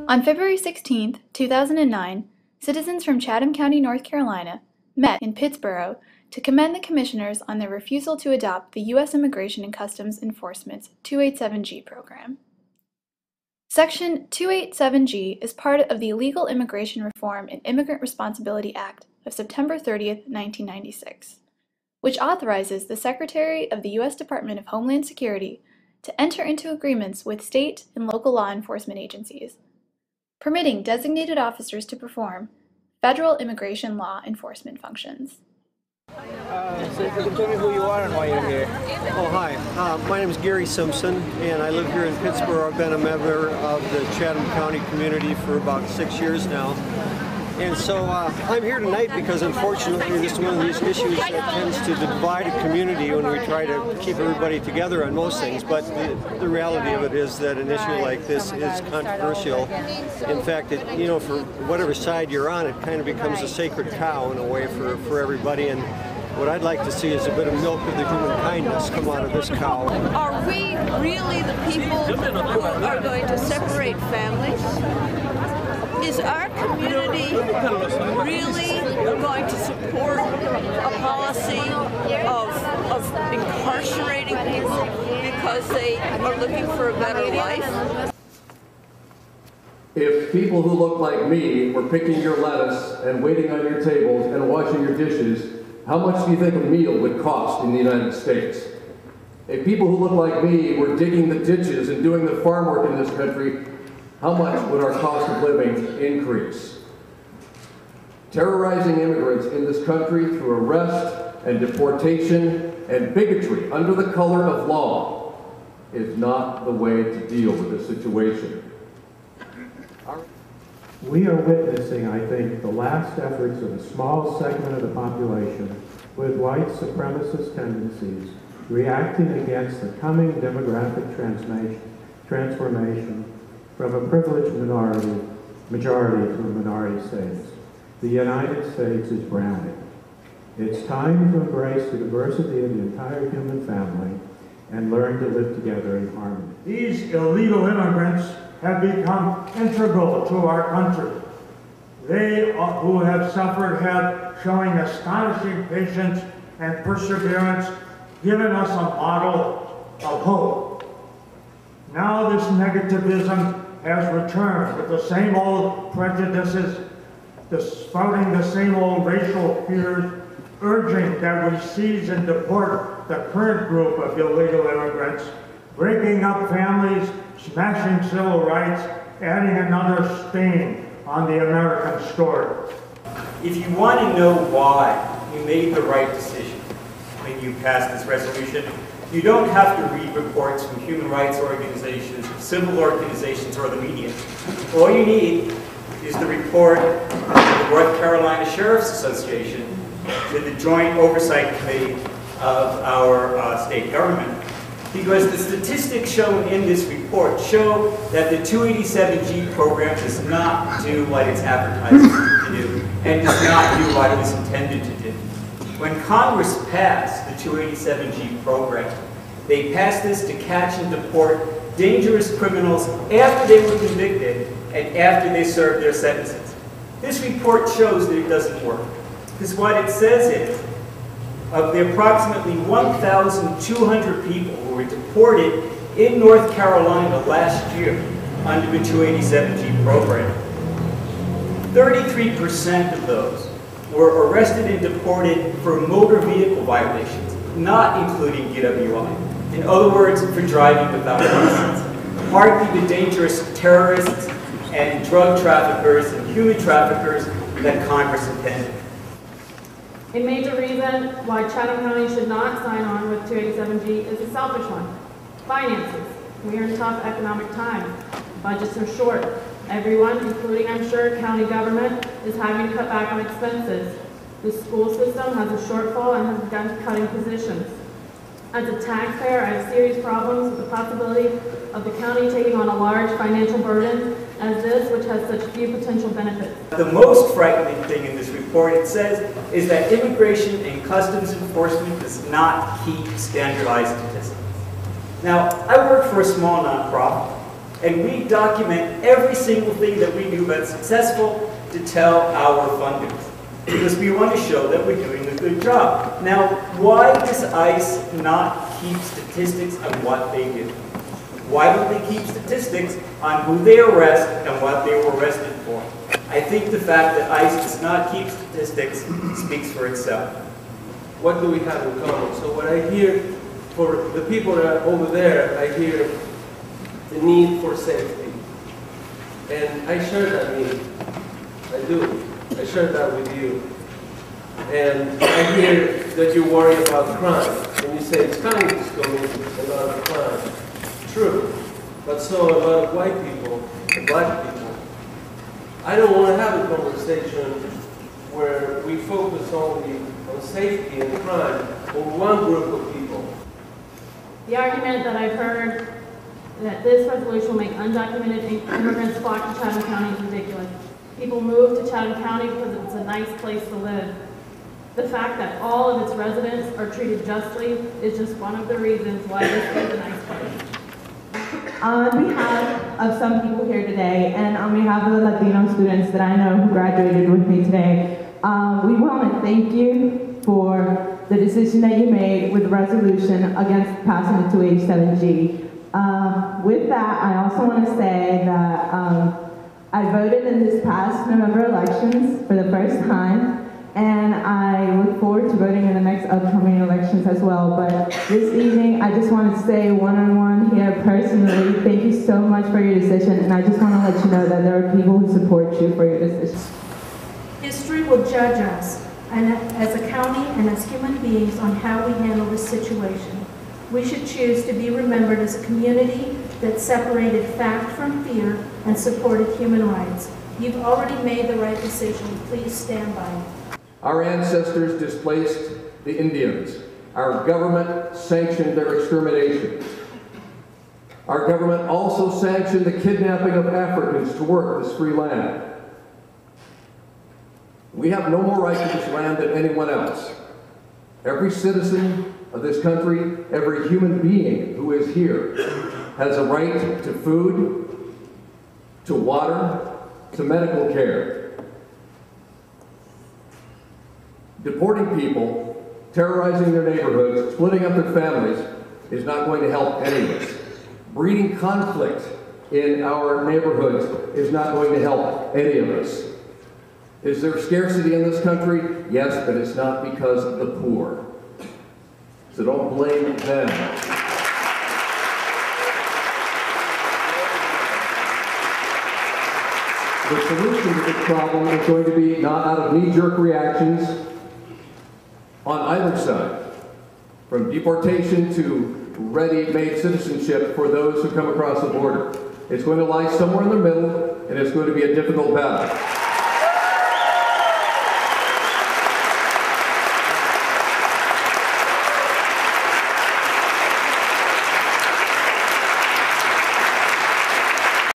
On February 16, 2009, citizens from Chatham County, North Carolina, met in Pittsboro to commend the commissioners on their refusal to adopt the U.S. Immigration and Custom's Enforcement's 287G program. Section 287G is part of the Illegal Immigration Reform and Immigrant Responsibility Act of September 30, 1996, which authorizes the Secretary of the U.S. Department of Homeland Security to enter into agreements with state and local law enforcement agencies, permitting designated officers to perform federal immigration law enforcement functions. So if you can tell me who you are and why you're here. Oh, hi. My name is Gary Simpson, and I live here in Pittsboro. I've been a member of the Chatham County community for about 6 years now. And so I'm here tonight because, unfortunately, this is one of these issues that tends to divide a community when we try to keep everybody together on most things. But the reality of it is that an issue like this is controversial. In fact, for whatever side you're on, it kind of becomes a sacred cow in a way for everybody. And what I'd like to see is a bit of milk of the human kindness come out of this cow. Are we really the people who are going to separate families? Is our community really going to support a policy of incarcerating people because they are looking for a better life? If people who look like me were picking your lettuce and waiting on your tables and washing your dishes, how much do you think a meal would cost in the United States? If people who look like me were digging the ditches and doing the farm work in this country, how much would our cost of living increase? Terrorizing immigrants in this country through arrest and deportation and bigotry under the color of law is not the way to deal with this situation. We are witnessing, I think, the last efforts of a small segment of the population with white supremacist tendencies reacting against the coming demographic transformation from a privileged majority to a minority status. The United States is browning. It's time to embrace the diversity of the entire human family and learn to live together in harmony. These illegal immigrants have become integral to our country. They who have suffered have, showing astonishing patience and perseverance, given us a model of hope. Now this negativism has returned with the same old prejudices, spouting the same old racial fears, urging that we seize and deport the current group of illegal immigrants, breaking up families, smashing civil rights, adding another stain on the American story. If you want to know why you made the right decision when you passed this resolution, you don't have to read reports from human rights organizations, civil organizations, or the media. All you need is the report of the North Carolina Sheriff's Association to the Joint Oversight Committee of our state government. Because the statistics shown in this report show that the 287G program does not do what it's advertised to do, and does not do what it was intended to do. When Congress passed the 287G program, they passed this to catch and deport dangerous criminals after they were convicted and after they served their sentences. This report shows that it doesn't work. Because what it says is, of the approximately 1,200 people who were deported in North Carolina last year under the 287G program, 33% of those were arrested and deported for motor vehicle violations, not including DWI. In other words, for driving without a license. Hardly the dangerous terrorists and drug traffickers and human traffickers that Congress intended. A major reason why Chatham County should not sign on with 287G is a selfish one. Finances. We are in tough economic times. Budgets are short. Everyone, including I'm sure county government, is having to cut back on expenses. The school system has a shortfall and has begun cutting positions. As a taxpayer, I have serious problems with the possibility of the county taking on a large financial burden as this, which has such few potential benefits. The most frightening thing in this report, it says, is that Immigration and Customs Enforcement does not keep standardized statistics. Now, I work for a small nonprofit, And we document every single thing that we do that's successful to tell our funders, because we want to show that we're doing a good job. Now, why does ICE not keep statistics on what they do? Why don't they keep statistics on who they arrest and what they were arrested for? I think the fact that ICE does not keep statistics speaks for itself. What do we have in common? So what I hear for the people that are over there, I hear the need for safety. And I share that need. I do. I share that with you. And I hear that you worry about crime. And you say it's kind of going a lot of crime. True. But so a lot of white people, and black people. I don't want to have a conversation where we focus only on safety and crime on one group of people. The argument that I've heard that this resolution will make undocumented immigrants flock to Chatham County is ridiculous. People move to Chatham County because it's a nice place to live. The fact that all of its residents are treated justly is just one of the reasons why this is a nice place. On behalf of some people here today, and on behalf of the Latino students that I know who graduated with me today, we want to thank you for the decision that you made with the resolution against passing the 287G. With that, I also want to say that I voted in this past November elections for the first time, and I look forward to voting in the next upcoming elections as well. But this evening, I just want to say one-on-one here personally, thank you so much for your decision, and I just want to let you know that there are people who support you for your decision. History will judge us and as a county and as human beings on how we handle this situation. We should choose to be remembered as a community that separated fact from fear and supported human rights. You've already made the right decision. Please stand by it. Our ancestors displaced the Indians. Our government sanctioned their extermination. Our government also sanctioned the kidnapping of Africans to work this free land. We have no more right to this land than anyone else. Every citizen of this country, every human being who is here has a right to food, to water, to medical care. Deporting people, terrorizing their neighborhoods, splitting up their families is not going to help any of us. Breeding conflict in our neighborhoods is not going to help any of us. Is there scarcity in this country? Yes, but it's not because of the poor. So don't blame them. The solution to this problem is going to be not out of knee-jerk reactions on either side, from deportation to ready-made citizenship for those who come across the border. It's going to lie somewhere in the middle, and it's going to be a difficult battle.